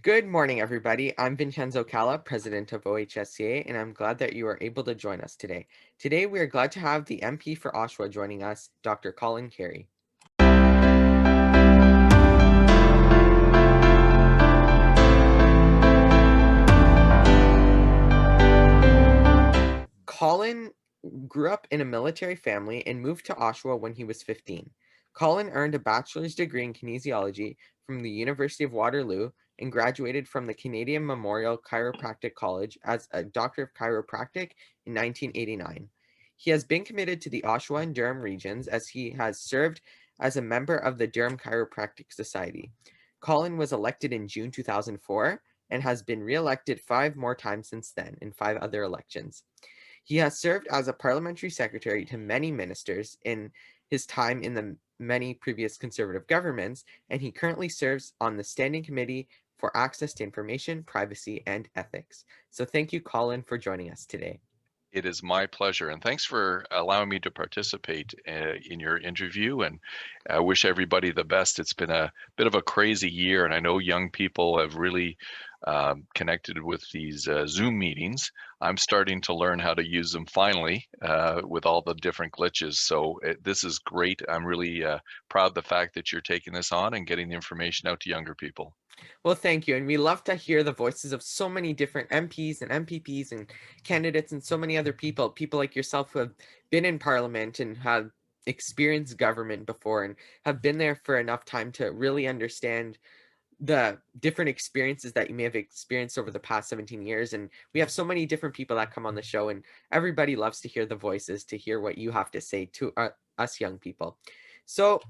Good morning, everybody. I'm Vincenzo Calla, president of OHSCA, and I'm glad that you are able to join us today. Today, we are glad to have the MP for Oshawa joining us, Dr. Colin Carrie. Colin grew up in a military family and moved to Oshawa when he was 15. Colin earned a bachelor's degree in kinesiology from the University of Waterloo and graduated from the Canadian Memorial Chiropractic College as a Doctor of Chiropractic in 1989. He has been committed to the Oshawa and Durham regions as he has served as a member of the Durham Chiropractic Society. Colin was elected in June 2004 and has been re-elected 5 more times since then in 5 other elections. He has served as a parliamentary secretary to many ministers in his time in the many previous conservative governments, and he currently serves on the Standing Committee for Access to Information, Privacy, and Ethics. So thank you, Colin, for joining us today. It is my pleasure, and thanks for allowing me to participate in your interview. And I wish everybody the best. It's been a bit of a crazy year, and I know young people have really connected with these Zoom meetings. I'm starting to learn how to use them finally with all the different glitches. So this is great. I'm really proud of the fact that you're taking this on and getting the information out to younger people. Well, thank you. And we love to hear the voices of so many different MPs and MPPs and candidates and so many other people like yourself who have been in Parliament and have experienced government before and have been there for enough time to really understand the different experiences that you may have experienced over the past 17 years. And we have so many different people that come on the show, and everybody loves to hear the voices, to hear what you have to say to us young people. So,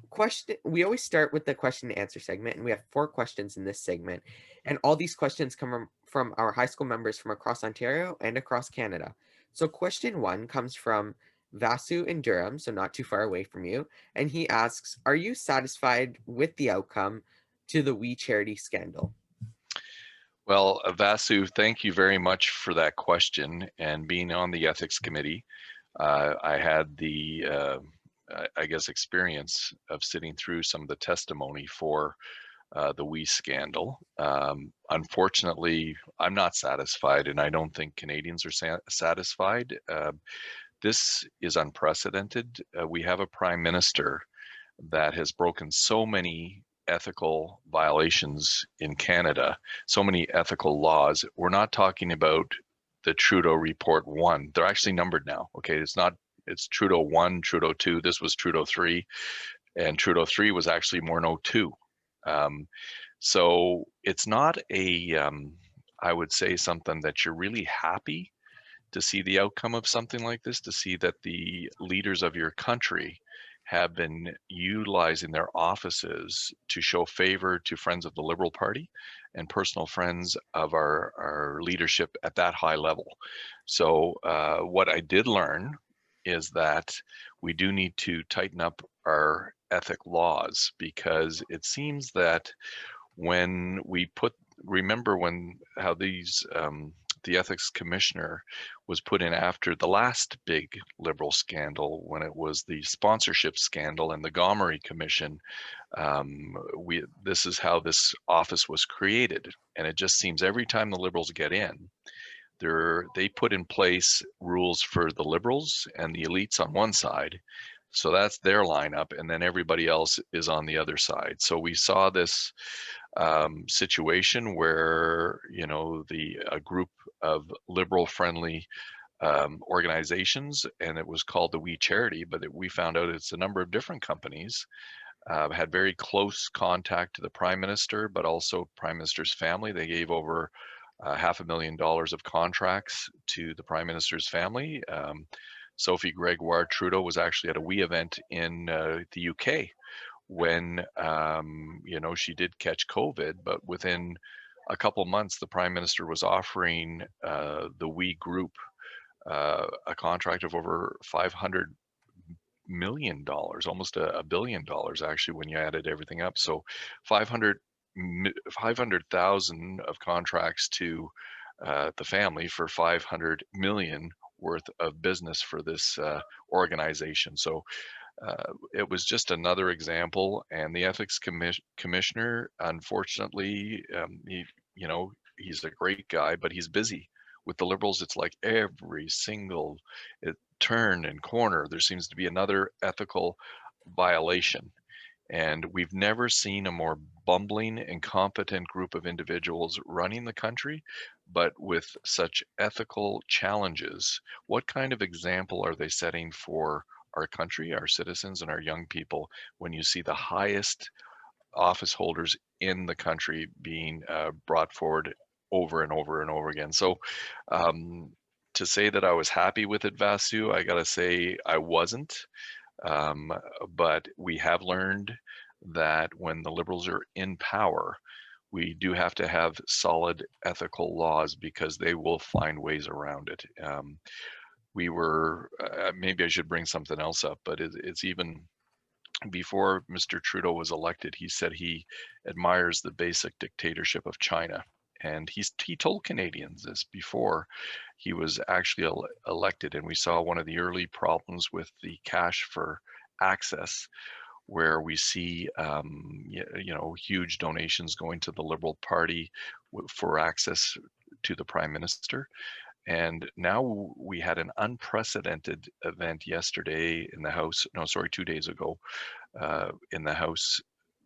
we always start with the question and answer segment, and we have 4 questions in this segment. And all these questions come from our high school members from across Ontario and across Canada. So, question 1 comes from Vasu in Durham, so not too far away from you. And he asks, are you satisfied with the outcome to the We Charity scandal? Well, Vasu, thank you very much for that question and being on the ethics committee. I had the, I guess, experience of sitting through some of the testimony for the We scandal. Unfortunately, I'm not satisfied, and I don't think Canadians are satisfied. This is unprecedented. We have a prime minister that has broken so many ethical violations in Canada, so many ethical laws. We're not talking about the Trudeau Report 1. They're actually numbered now. Okay, it's Trudeau 1, Trudeau 2. This was Trudeau 3, and Trudeau 3 was actually Morneau 2. So it's not I would say, something that you're really happy to see the outcome of something like this, to see that the leaders of your country have been utilizing their offices to show favor to friends of the Liberal Party and personal friends of our leadership at that high level. So what I did learn is that we do need to tighten up our ethic laws, because it seems that when we remember when how these the ethics commissioner was put in after the last big Liberal scandal, when it was the sponsorship scandal and the Gomery Commission. This is how this office was created, and it just seems every time the Liberals get in, they put in place rules for the Liberals and the elites on one side. So that's their lineup, and then everybody else is on the other side. So we saw this situation where a group of liberal-friendly organizations, and it was called the We Charity, but we found out it's a number of different companies, had very close contact to the Prime Minister, but also Prime Minister's family. They gave over $500,000 of contracts to the Prime Minister's family. Sophie Gregoire Trudeau was actually at a We event in the UK when she did catch COVID, but within a couple months, the Prime Minister was offering the We Group a contract of over $500 million, almost $1 billion actually, when you added everything up. So 500,000 of contracts to the family for 500 million worth of business for this organization. So it was just another example, and the ethics commissioner, unfortunately, you know, he's a great guy, but he's busy. With the Liberals, it's like every single turn and corner, there seems to be another ethical violation. And we've never seen a more bumbling, incompetent group of individuals running the country, but with such ethical challenges. What kind of example are they setting for our country, our citizens, and our young people when you see the highest office holders in the country being brought forward over and over and over again? So um, to say that I was happy with it, Vasu, I gotta say I wasn't. Um, but we have learned that when the Liberals are in power, we do have to have solid ethical laws because they will find ways around it. We were, maybe I should bring something else up, but it's even before Mr. Trudeau was elected, he said he admires the basic dictatorship of China. And he told Canadians this before he was actually elected. And we saw one of the early problems with the cash for access, where we see huge donations going to the Liberal Party for access to the Prime Minister. And now we had an unprecedented event yesterday in the House, no, sorry, 2 days ago, in the House,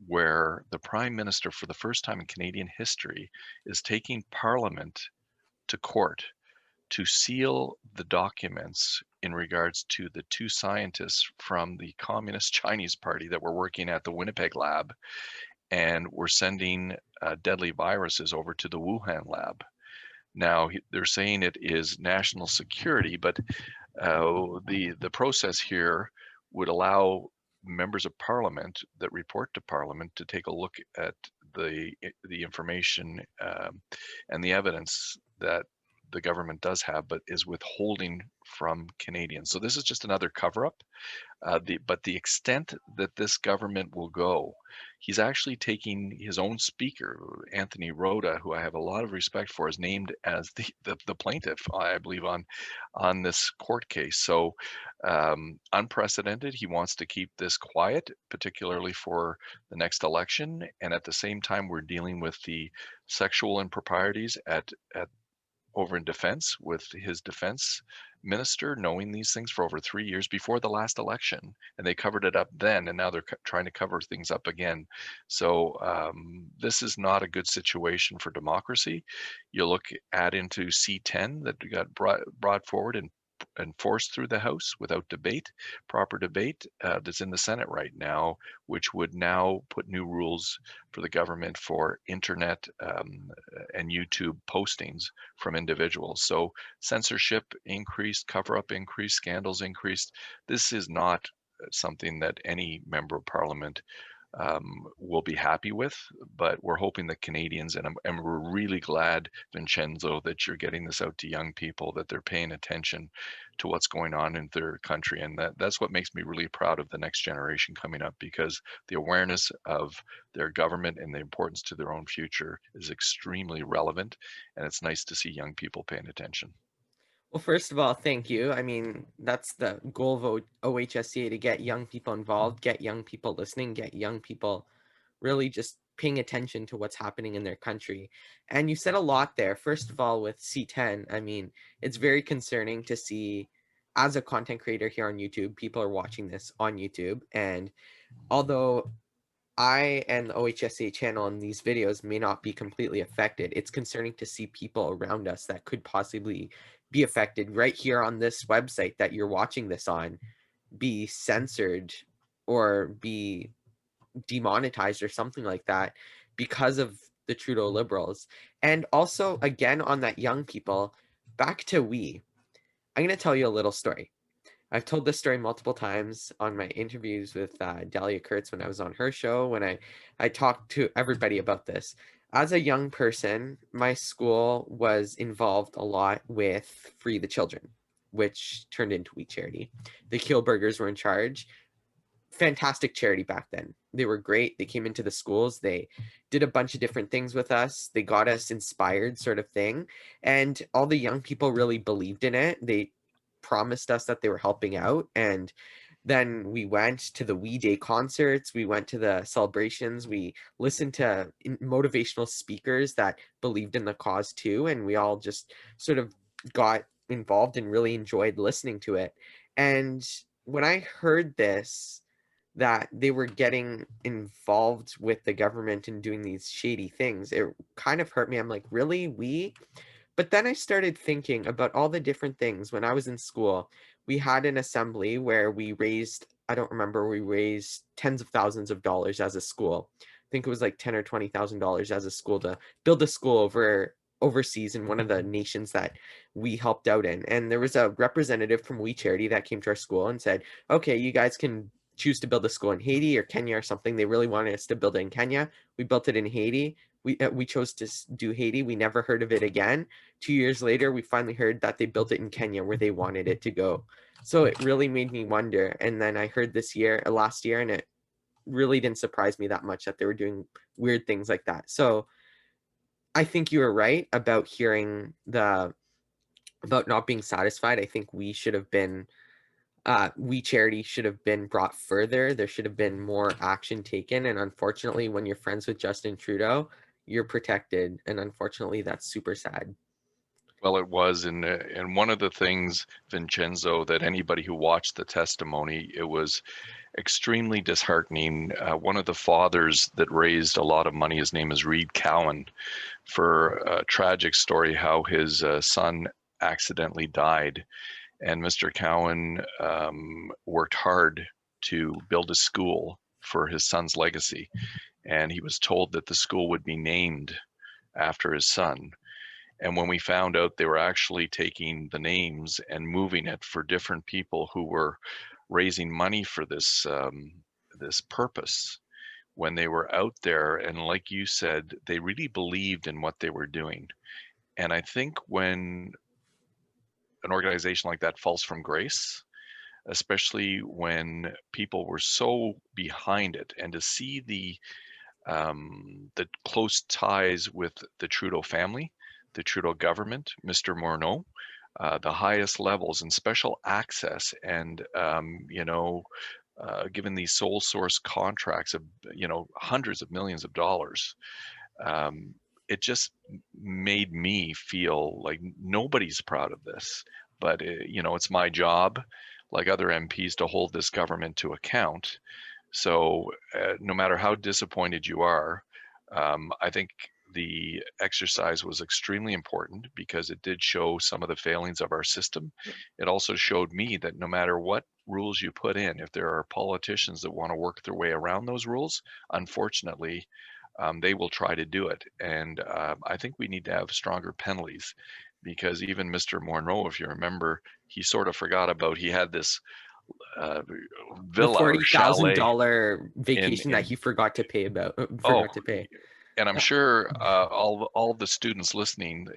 where the Prime Minister, for the first time in Canadian history, is taking Parliament to court to seal the documents in regards to the two scientists from the Communist Chinese Party that were working at the Winnipeg lab and were sending deadly viruses over to the Wuhan lab. Now they're saying it is national security, but the process here would allow members of Parliament that report to Parliament to take a look at the information and the evidence that the government does have, but is withholding from Canadians. So this is just another cover-up. But the extent that this government will go, he's actually taking his own speaker, Anthony Rota, who I have a lot of respect for, is named as the plaintiff, I believe, on this court case. So unprecedented. He wants to keep this quiet, particularly for the next election. And at the same time, we're dealing with the sexual improprieties at over in defense with his defense minister knowing these things for over 3 years before the last election, and they covered it up then, and now they're trying to cover things up again. So this is not a good situation for democracy. You look at into C10 that got brought forward and forced through the House without debate, proper debate, that's in the Senate right now, which would now put new rules for the government for internet and YouTube postings from individuals. So censorship increased, cover-up increased, scandals increased. This is not something that any member of parliament will be happy with, but we're hoping that Canadians, and we're really glad, Vincenzo, that you're getting this out to young people, that they're paying attention to what's going on in their country. And that's what makes me really proud of the next generation coming up, because the awareness of their government and the importance to their own future is extremely relevant. And it's nice to see young people paying attention. Well, first of all, thank you. I mean, that's the goal of OHSCA, to get young people involved, get young people listening, get young people really just paying attention to what's happening in their country. And you said a lot there. First of all, with C10, I mean, it's very concerning to see, as a content creator here on YouTube, people are watching this on YouTube. And although I and the OHSCA channel and these videos may not be completely affected, it's concerning to see people around us that could possibly be affected right here on this website that you're watching this on be censored or be demonetized or something like that because of the Trudeau Liberals. And also, again, on that young people, back to I'm going to tell you a little story. I've told this story multiple times on my interviews with Dahlia Kurtz when I was on her show, when I talked to everybody about this. As a young person, my school was involved a lot with Free the Children, which turned into We Charity. The Kielburgers were in charge. Fantastic charity back then. They were great. They came into the schools. They did a bunch of different things with us. They got us inspired, sort of thing. And all the young people really believed in it. They promised us that they were helping out. And Then we went to the We Day concerts, we went to the celebrations, we listened to motivational speakers that believed in the cause too, and we all just sort of got involved and really enjoyed listening to it. And when I heard this, that they were getting involved with the government and doing these shady things, it kind of hurt me. I'm like, really? But then I started thinking about all the different things. When I was in school, we had an assembly where we raised, I don't remember, we raised tens of thousands of dollars as a school. I think it was like 10 or $20,000 as a school to build a school overseas in one of the nations that we helped out in. And there was a representative from We Charity that came to our school and said, okay, you guys can choose to build a school in Haiti or Kenya or something. They really wanted us to build it in Kenya. We built it in Haiti. We chose to do Haiti. We never heard of it again. 2 years later, we finally heard that they built it in Kenya where they wanted it to go. So it really made me wonder. And then I heard last year, and it really didn't surprise me that much that they were doing weird things like that. So I think you were right about about not being satisfied. I think we charity should have been brought further. There should have been more action taken. And unfortunately, when you're friends with Justin Trudeau, you're protected. And unfortunately, that's super sad. Well, it was, and one of the things, Vincenzo, that anybody who watched the testimony, it was extremely disheartening. One of the fathers that raised a lot of money, his name is Reed Cowan, for a tragic story how his son accidentally died. And Mr. Cowan worked hard to build a school for his son's legacy. And he was told that the school would be named after his son. And when we found out they were actually taking the names and moving it for different people who were raising money for this purpose, when they were out there, and like you said, they really believed in what they were doing. And I think when an organization like that falls from grace, especially when people were so behind it, and to see the close ties with the Trudeau family, the Trudeau government, Mr. Morneau, the highest levels and special access, and given these sole source contracts of hundreds of millions of dollars, um, it just made me feel like nobody's proud of this. But it's my job, like other MPs, to hold this government to account. So no matter how disappointed you are, I think the exercise was extremely important because it did show some of the failings of our system. It also showed me that no matter what rules you put in, if there are politicians that want to work their way around those rules, unfortunately, they will try to do it. And I think we need to have stronger penalties, because even Mr. Morneau, if you remember, he sort of forgot about, he had this uh, The villa or chalet $40,000 in vacation that he forgot to pay oh, forgot to pay. and I'm Yeah. sure all the students listening,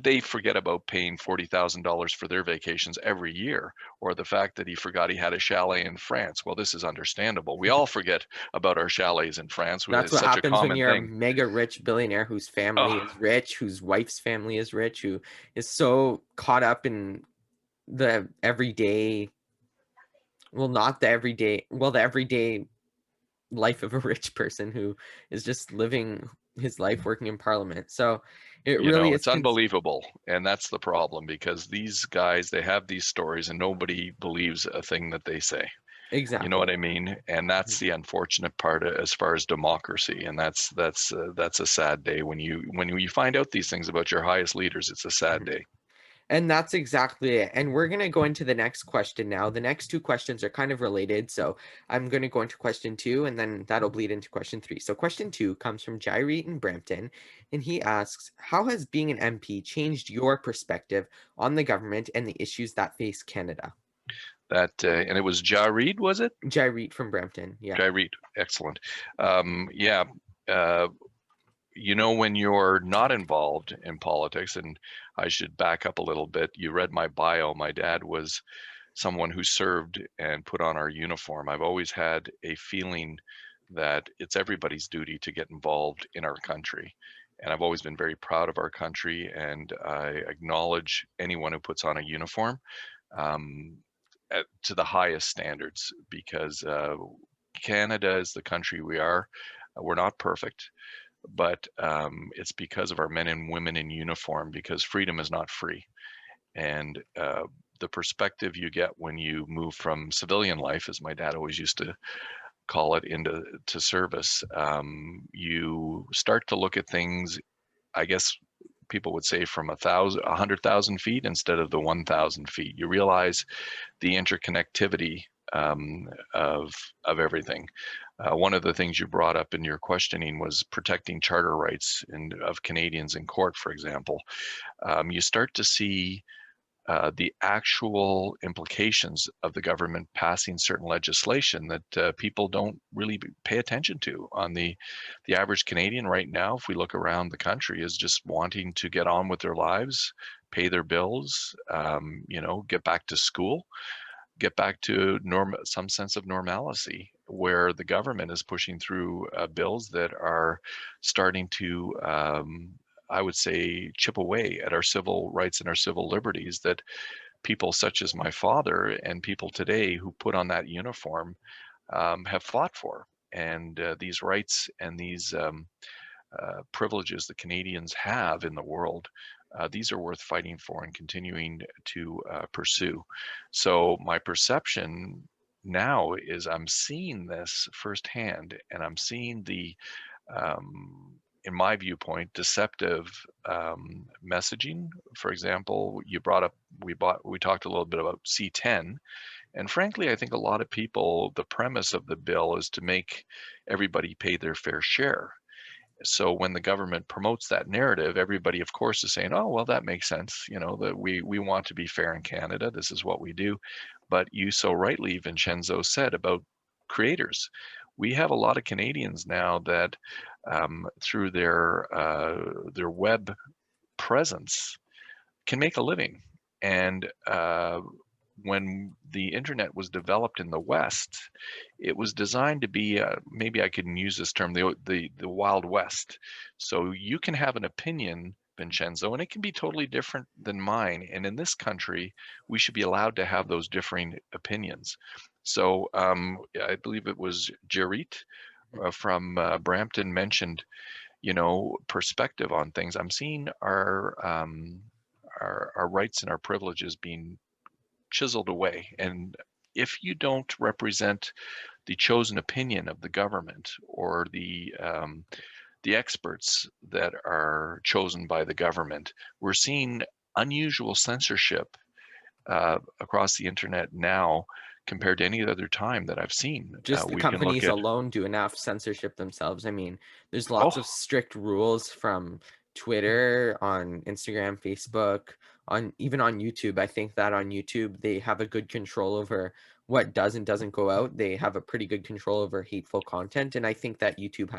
they forget about paying $40,000 for their vacations every year, or the fact that he forgot he had a chalet in France. Well, this is understandable. We all forget about our chalets in France. That's It's what such a happens when common you're a thing. mega rich billionaire whose family Oh, is rich, whose wife's family is rich, who is so caught up in the everyday, well, not the everyday, well, the everyday life of a rich person who is just living his life working in parliament. So it really is it's unbelievable. And that's the problem, because these guys, they have these stories and nobody believes a thing that they say. You know what exactly. I mean? And that's the unfortunate part as far as democracy. And that's a sad day when you find out these things about your highest leaders. It's a sad Mhm. day. And that's exactly it. And we're going to go into the next question now. The next two questions are kind of related. So I'm going to go into question two, and then that'll bleed into question three. So question two comes from Jaireet in Brampton, and he asks, how has being an MP changed your perspective on the government and the issues that face Canada? And it was Jareed, was it? Jaireet from Brampton. Yeah. Jareed, excellent. Yeah, uh, when you're not involved in politics, and I should back up a little bit. You read my bio. My dad was someone who served and put on our uniform. I've always had a feeling that it's everybody's duty to get involved in our country. And I've always been very proud of our country, and I acknowledge anyone who puts on a uniform. Um, to the highest standards, because Canada is the country we are. We're not perfect, but it's because of our men and women in uniform, because freedom is not free. And the perspective you get when you move from civilian life, as my dad always used to call it, into service, you start to look at things, I guess people would say, from 100,000 feet instead of the 1,000 feet. You realize the interconnectivity of everything. One of the things you brought up in your questioning was protecting charter rights of Canadians in court, for example. You start to see the actual implications of the government passing certain legislation that people don't really pay attention to. On the average Canadian right now, if we look around the country, is just wanting to get on with their lives, pay their bills, get back to school, get back to some sense of normalcy, where the government is pushing through bills that are starting to I would say, chip away at our civil rights and our civil liberties that people such as my father and people today who put on that uniform have fought for. And these rights and these privileges that Canadians have in the world, these are worth fighting for and continuing to pursue. So my perception now is I'm seeing this firsthand, and I'm seeing the in my viewpoint, deceptive messaging. For example, you brought up, we talked a little bit about C10, and frankly, I think a lot of people, the premise of the bill is to make everybody pay their fair share. So when the government promotes that narrative, everybody, of course, is saying, "Oh, well, that makes sense. That we want to be fair in Canada. This is what we do." But you so rightly, Vincenzo, said about creators. We have a lot of Canadians now that, through their web presence, can make a living. And when the internet was developed in the West, it was designed to be, maybe I can use this term, the Wild West. So you can have an opinion, Vincenzo, and it can be totally different than mine. And in this country, we should be allowed to have those differing opinions. So I believe it was Jarit from Brampton mentioned, perspective on things. I'm seeing our rights and our privileges being chiseled away. And if you don't represent the chosen opinion of the government or the experts that are chosen by the government, we're seeing unusual censorship across the internet now compared to any other time that I've seen. Just the We can look companies at, alone do enough censorship themselves. I mean, there's lots of strict rules from Twitter, on Instagram, Facebook, even on YouTube. I think that on YouTube they have a good control over what does and doesn't go out. They have a pretty good control over hateful content, and I think that YouTube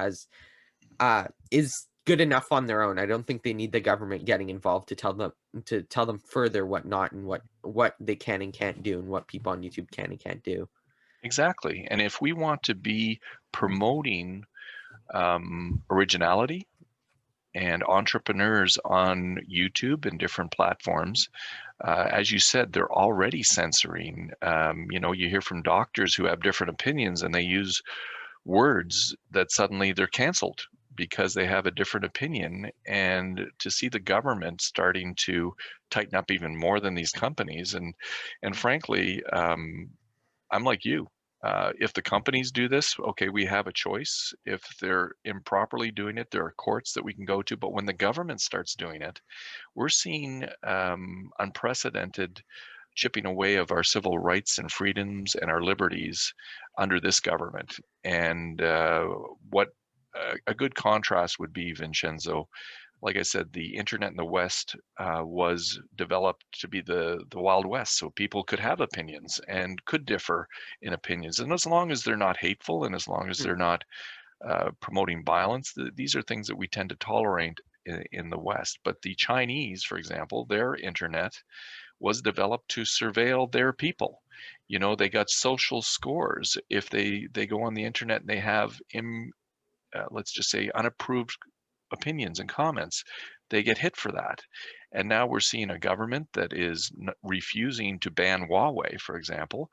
is good enough on their own. I don't think they need the government getting involved to tell them further what not and what they can and can't do, and what people on YouTube can and can't do. exactly. And if we want to be promoting originality and entrepreneurs on YouTube and different platforms, as you said, they're already censoring. You hear from doctors who have different opinions, and they use words that suddenly they're canceled because they have a different opinion. And to see the government starting to tighten up even more than these companies, and frankly, I'm like you. If the companies do this, okay, we have a choice. If they're improperly doing it, there are courts that we can go to. But when the government starts doing it, we're seeing unprecedented chipping away of our civil rights and freedoms and our liberties under this government. And what a good contrast would be, Vincenzo, like I said, the internet in the West was developed to be the Wild West, so people could have opinions and could differ in opinions. And as long as they're not hateful, and as long as they're not promoting violence, these are things that we tend to tolerate in the West. But the Chinese, for example, their internet was developed to surveil their people. They got social scores. If they go on the internet and they have, let's just say, unapproved opinions and comments, they get hit for that. And now we're seeing a government that is refusing to ban Huawei, for example,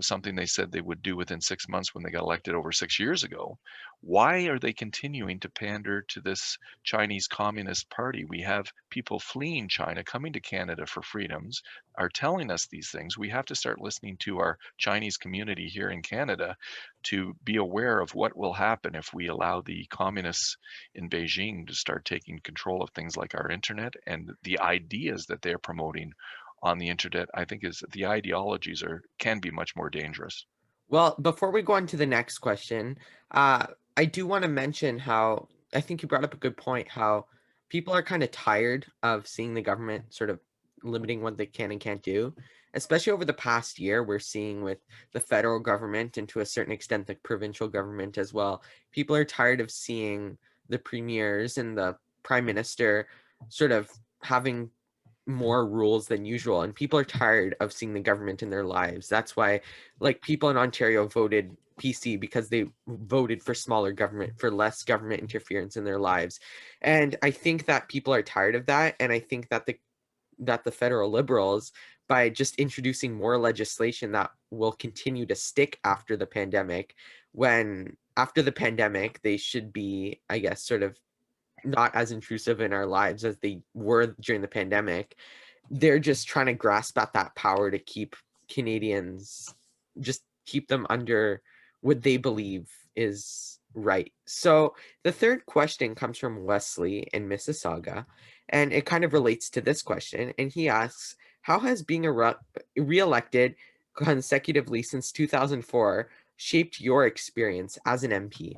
something they said they would do within 6 months when they got elected over 6 years ago. Why are they continuing to pander to this Chinese Communist Party? We have people fleeing China, coming to Canada for freedoms, are telling us these things. We have to start listening to our Chinese community here in Canada to be aware of what will happen if we allow the communists in Beijing to start taking control of things like our internet, and the ideas that they're promoting on the internet. I think is the ideologies can be much more dangerous. Well, before we go on to the next question, I do want to mention how I think you brought up a good point, how people are kind of tired of seeing the government sort of limiting what they can and can't do. Especially over the past year, we're seeing with the federal government and to a certain extent the provincial government as well. People are tired of seeing the premiers and the prime minister sort of having more rules than usual, and people are tired of seeing the government in their lives. That's why, like, people in Ontario voted PC because they voted for smaller government, for less government interference in their lives. And I think that people are tired of that, and I think that the federal Liberals, by just introducing more legislation that will continue to stick after the pandemic, when after the pandemic they should be, I guess, sort of not as intrusive in our lives as they were during the pandemic. They're just trying to grasp at that power to keep Canadians, just keep them under what they believe is right. So the third question comes from Wesley in Mississauga, and it kind of relates to this question. And he asks, how has being re-elected consecutively since 2004 shaped your experience as an MP?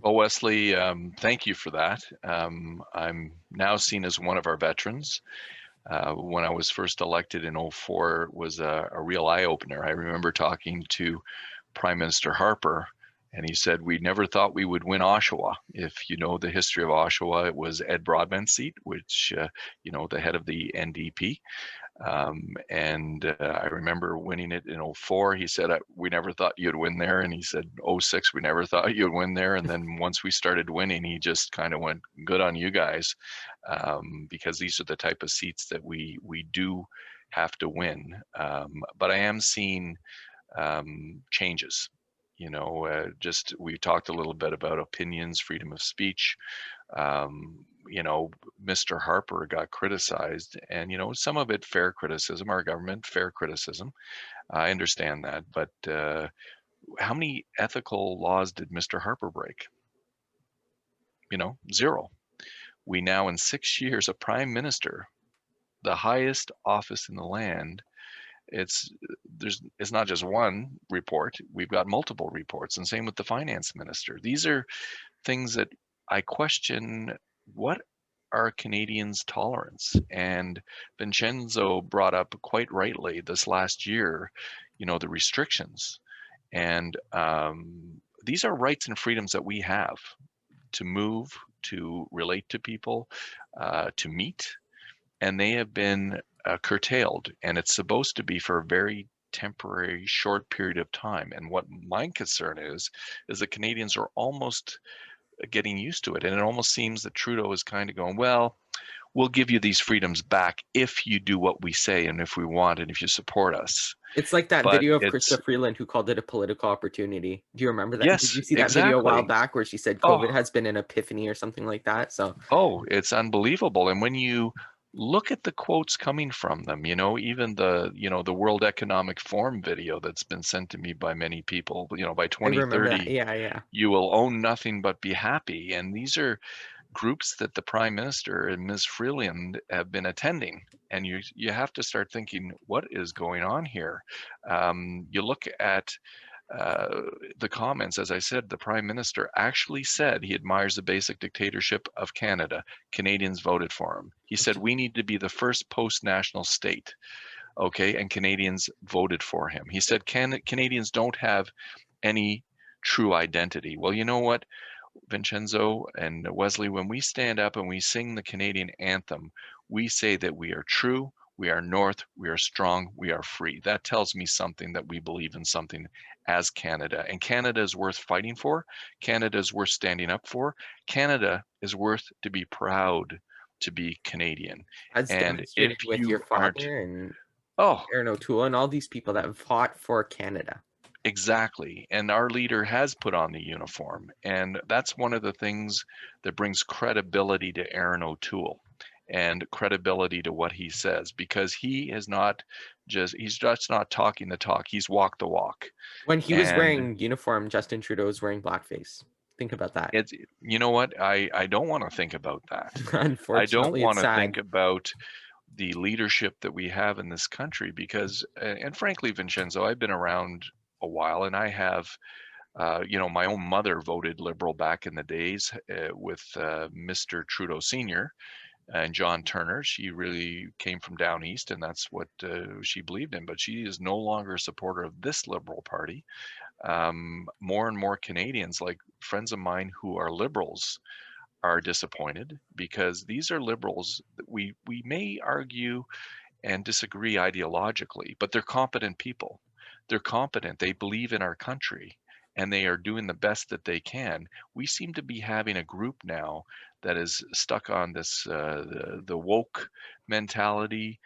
Well, Wesley, thank you for that. I'm now seen as one of our veterans. When I was first elected in '04 was a real eye-opener. I remember talking to Prime Minister Harper, and he said, we never thought we would win Oshawa. If you know the history of Oshawa, it was Ed Broadbent's seat, which, the head of the NDP. And I remember winning it in '04. He said, we never thought you'd win there. And he said, '06, we never thought you'd win there. And then once we started winning, he just kind of went, good on you guys, because these are the type of seats that we do have to win. But I am seeing changes. Just we talked a little bit about opinions, freedom of speech. Mr. Harper got criticized, and some of it fair criticism, our government fair criticism. I understand that, but how many ethical laws did Mr. Harper break? Zero. We now, in 6 years, a prime minister, the highest office in the land, it's not just one report. We've got multiple reports, and same with the finance minister. These are things that I question. What are Canadians' tolerance? And Vincenzo brought up quite rightly this last year, the restrictions. And these are rights and freedoms that we have to move, to relate to people, to meet, and they have been curtailed. And it's supposed to be for a very temporary, short period of time. And what my concern is that Canadians are almost getting used to it. And it almost seems that Trudeau is kind of going, well, we'll give you these freedoms back if you do what we say and if we want and if you support us. It's like that But video of it's, Krista Freeland who called it a political opportunity. Do you remember that? Did yes, you see that video a while exactly. back where she said Oh, COVID has been an epiphany or something like that? So it's unbelievable. And when you look at the quotes coming from them, even the World Economic Forum video that's been sent to me by many people, by I remember that. 2030, Yeah, yeah. you will own nothing but be happy. And these are groups that the Prime Minister and Ms. Freeland have been attending. And you have to start thinking, what is going on here? You look at the comments, as I said, the Prime Minister actually said he admires the basic dictatorship of Canada. Canadians voted for him. He said we need to be the first post-national state. Okay, and Canadians voted for him. He said Canadians don't have any true identity. Well, you know what, Vincenzo and Wesley, when we stand up and we sing the Canadian anthem, we say that we are true, we are North, we are strong, we are free. That tells me something, that we believe in something as Canada. And Canada is worth fighting for. Canada is worth standing up for. Canada is worth to be proud to be Canadian. As And if demonstrated with your you aren't, father and oh, Aaron O'Toole and all these people that have fought for Canada. exactly. And our leader has put on the uniform. And that's one of the things that brings credibility to Aaron O'Toole and credibility to what he says, because he's just not talking the talk, he's walked the walk. When he was And wearing uniform, Justin Trudeau was wearing blackface. Think about that. it's, you know what, I don't want to think about that. I don't Unfortunately, it's want to think sad. about the leadership that we have in this country because, and frankly, Vincenzo, I've been around a while, and I have, my own mother voted Liberal back in the days with Mr. Trudeau Sr. and John Turner. She really came from down east, and that's what she believed in. But she is no longer a supporter of this Liberal Party. More and more Canadians, like friends of mine who are Liberals, are disappointed because these are Liberals that we may argue and disagree ideologically, but they're competent people. They're competent. They believe in our country and they are doing the best that they can. We seem to be having a group now that is stuck on this the woke mentality,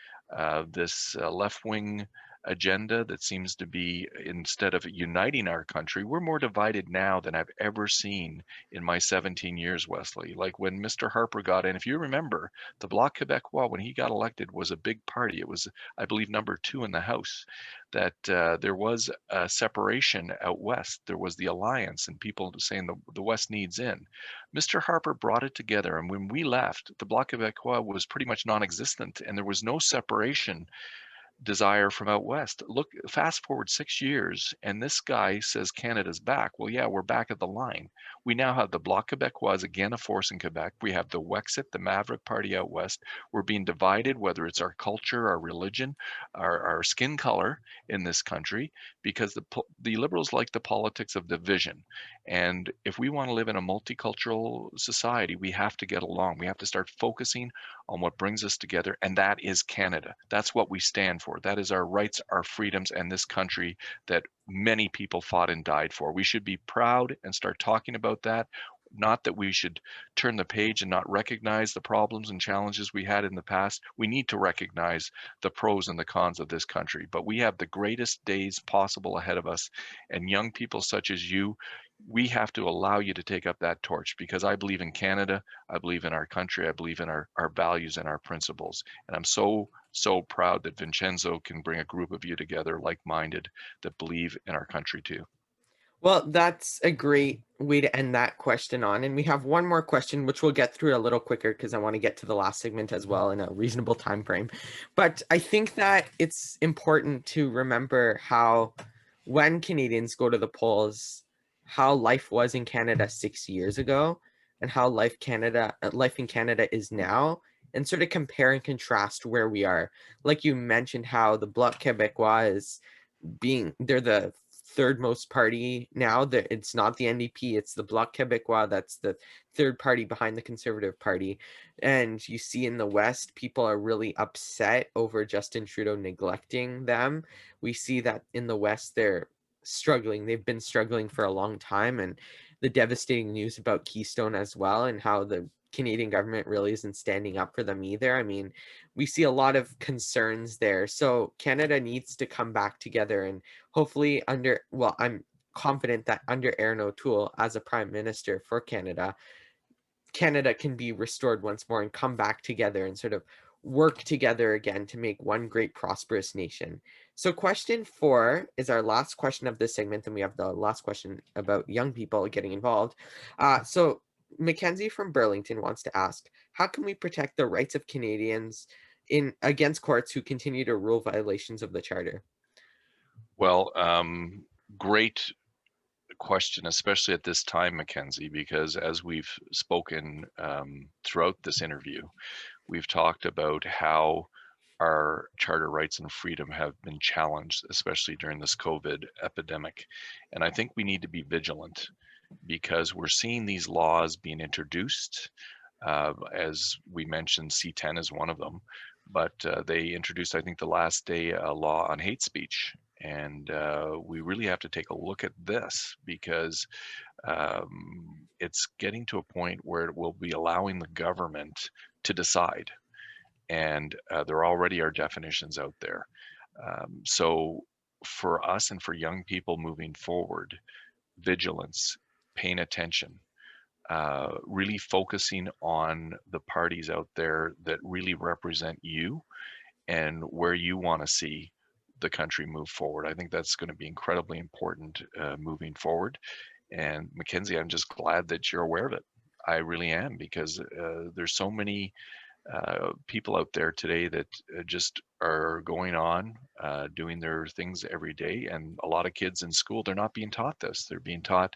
this left-wing agenda that seems to be, instead of uniting our country, we're more divided now than I've ever seen in my 17 years, Wesley. Like when Mr. Harper got in, if you remember, the Bloc Québécois, when he got elected, was a big party. It was, I believe, #2 in the House. That there was a separation out west. There was the alliance, and people saying the West needs in. Mr. Harper brought it together, and when we left, the Bloc Québécois was pretty much non-existent, and there was no separation desire from out west. Look, fast forward 6 years, and this guy says Canada's back. Well, yeah, we're back at the line. We now have the Bloc Québécois again a force in Quebec. We have the Wexit, the Maverick Party out west. We're being divided, whether it's our culture, our religion, our skin color in this country, because the Liberals like the politics of division. And if we want to live in a multicultural society, we have to get along. We have to start focusing on what brings us together, and that is Canada. That's what we stand for. That is our rights, our freedoms, and this country that many people fought and died for. We should be proud and start talking about that. Not that we should turn the page and not recognize the problems and challenges we had in the past. We need to recognize the pros and the cons of this country, but we have the greatest days possible ahead of us. And young people such as you, we have to allow you to take up that torch, because I believe in Canada, I believe in our country, I believe in our values and our principles. And I'm so proud that Vincenzo can bring a group of you together, like-minded, that believe in our country too. Well, that's a great way to end that question on. And we have one more question, which we'll get through a little quicker because I want to get to the last segment as well in a reasonable time frame. But I think that it's important to remember how, when Canadians go to the polls, how life was in Canada 6 years ago and how life in Canada is now, and sort of compare and contrast where we are. Like you mentioned, how the Bloc Québécois is they're the third most party now. That it's not the NDP, it's the Bloc Québécois that's the third party behind the Conservative Party. And you see in the West, people are really upset over Justin Trudeau neglecting them. We see that in the West, they're struggling. They've been struggling for a long time, and the devastating news about Keystone as well, and how the Canadian government really isn't standing up for them either. I mean, we see a lot of concerns there. So Canada needs to come back together, and hopefully I'm confident that under Aaron O'Toole as a prime minister for Canada, Canada can be restored once more and come back together and sort of work together again to make one great prosperous nation. So question 4 is our last question of this segment, and we have the last question about young people getting involved. So Mackenzie from Burlington wants to ask, how can we protect the rights of Canadians against courts who continue to rule violations of the Charter? Well, great question, especially at this time, Mackenzie, because as we've spoken throughout this interview, we've talked about how our charter rights and freedom have been challenged, especially during this COVID epidemic. And I think we need to be vigilant because we're seeing these laws being introduced. As we mentioned, C10 is one of them, but they introduced, I think, the last day, a law on hate speech. And we really have to take a look at this because it's getting to a point where it will be allowing the government to decide. And there already are definitions out there. So for us and for young people moving forward, vigilance, paying attention, really focusing on the parties out there that really represent you and where you want to see the country move forward. I think that's going to be incredibly important moving forward. And Mackenzie, I'm just glad that you're aware of it. I really am, because there's so many people out there today that just are going on doing their things every day, and a lot of kids in school, they're not being taught this. They're being taught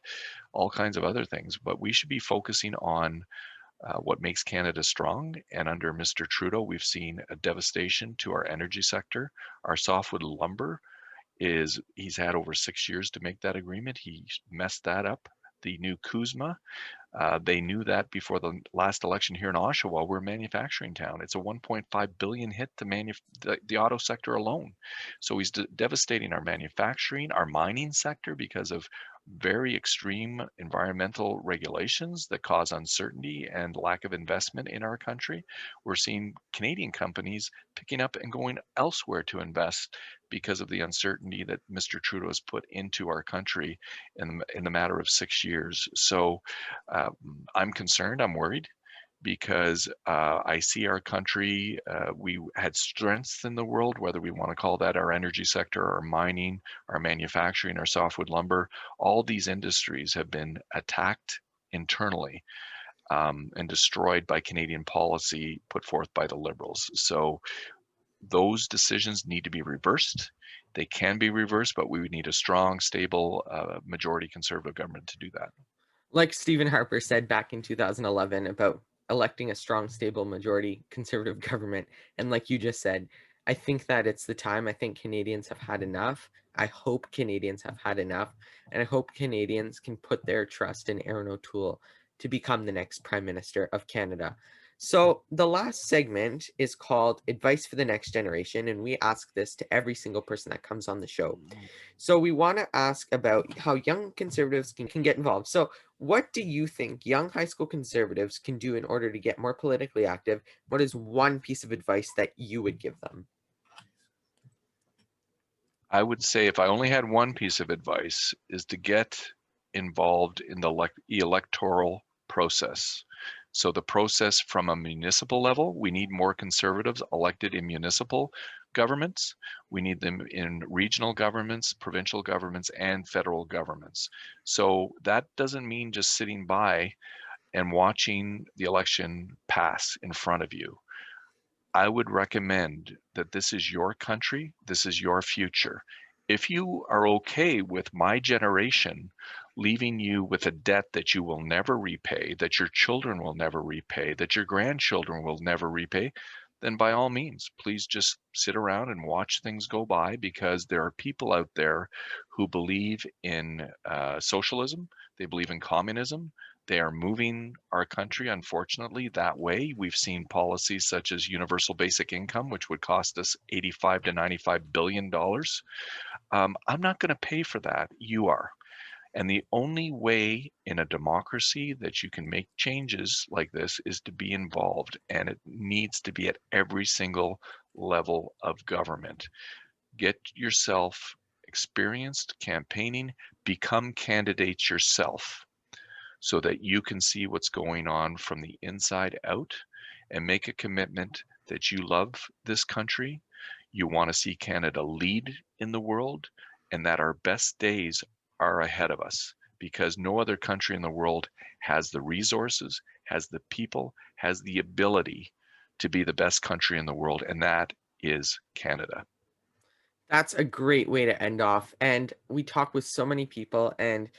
all kinds of other things, but we should be focusing on what makes Canada strong. And under Mr. Trudeau, we've seen a devastation to our energy sector. Our softwood lumber he's had over 6 years to make that agreement. He messed that up. The new CUSMA, they knew that before the last election here in Oshawa. We're a manufacturing town. It's a 1.5 billion hit to the auto sector alone. So he's devastating our manufacturing, our mining sector, because of very extreme environmental regulations that cause uncertainty and lack of investment in our country. We're seeing Canadian companies picking up and going elsewhere to invest because of the uncertainty that Mr. Trudeau has put into our country in the matter of 6 years. So I'm concerned, I'm worried, because I see our country, we had strengths in the world, whether we want to call that our energy sector, our mining, our manufacturing, our softwood lumber. All these industries have been attacked internally and destroyed by Canadian policy put forth by the Liberals. So those decisions need to be reversed. They can be reversed, but we would need a strong, stable, majority Conservative government to do that. Like Stephen Harper said back in 2011 about electing a strong, stable majority Conservative government. And like you just said, I think that it's the time. I think Canadians have had enough. I hope Canadians have had enough. And I hope Canadians can put their trust in Erin O'Toole to become the next Prime Minister of Canada. So the last segment is called Advice for the Next Generation. And we ask this to every single person that comes on the show. So we want to ask about how young Conservatives can get involved. So what do you think young high school Conservatives can do in order to get more politically active? What is one piece of advice that you would give them? I would say if I only had one piece of advice is to get involved in the electoral process. So the process from a municipal level, we need more Conservatives elected in municipal governments. We need them in regional governments, provincial governments, and federal governments. So that doesn't mean just sitting by and watching the election pass in front of you. I would recommend that this is your country, this is your future. If you are okay with my generation leaving you with a debt that you will never repay, that your children will never repay, that your grandchildren will never repay, then by all means, please just sit around and watch things go by, because there are people out there who believe in socialism, they believe in communism. They are moving our country, unfortunately, that way. We've seen policies such as universal basic income, which would cost us 85 to 95 billion dollars. I'm not going to pay for that. You are. And the only way in a democracy that you can make changes like this is to be involved, and it needs to be at every single level of government. Get yourself experienced campaigning, become candidates yourself, so that you can see what's going on from the inside out, and make a commitment that you love this country, you want to see Canada lead in the world, and that our best days are ahead of us, because no other country in the world has the resources, has the people, has the ability to be the best country in the world, and that is Canada. That's a great way to end off. And we talk with so many people, and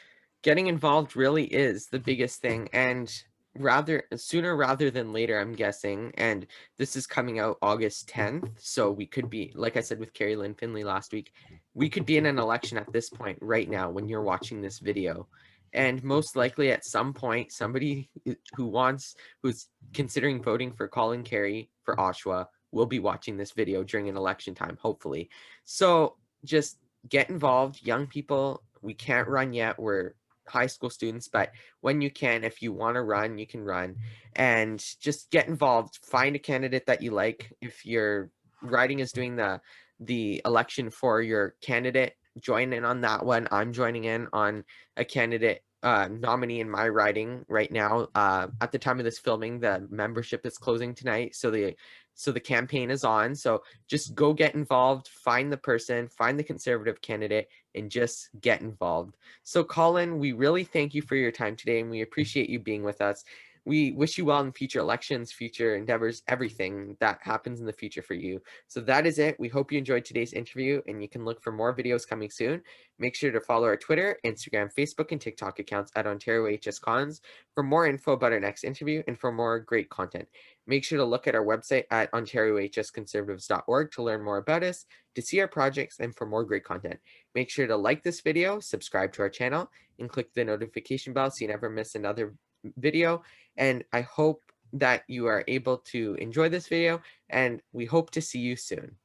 getting involved really is the biggest thing. And rather sooner rather than later, I'm guessing. And this is coming out August 10th. So we could be, like I said with Carrie Lynn Finley last week, we could be in an election at this point right now when you're watching this video. And most likely at some point, somebody who's considering voting for Colin Carrie for Oshawa will be watching this video during an election time, hopefully. So just get involved. Young people, we can't run yet. We're high school students, but when you can, if you want to run, you can run, and just get involved. Find a candidate that you like. If your riding is doing the election for your candidate, join in on that one. I'm joining in on a candidate nominee in my riding right now. At the time of this filming, the membership is closing tonight, so the campaign is on. So just go get involved, find the person, find the conservative candidate, and just get involved. So, Colin, we really thank you for your time today, and we appreciate you being with us. We wish you well in future elections, future endeavors, everything that happens in the future for you. So that is it. We hope you enjoyed today's interview, and you can look for more videos coming soon. Make sure to follow our Twitter, Instagram, Facebook, and TikTok accounts at Ontario HS Cons for more info about our next interview and for more great content. Make sure to look at our website at ontariohsconservatives.org to learn more about us, to see our projects, and for more great content. Make sure to like this video, subscribe to our channel, and click the notification bell so you never miss another video. And I hope that you are able to enjoy this video, and we hope to see you soon.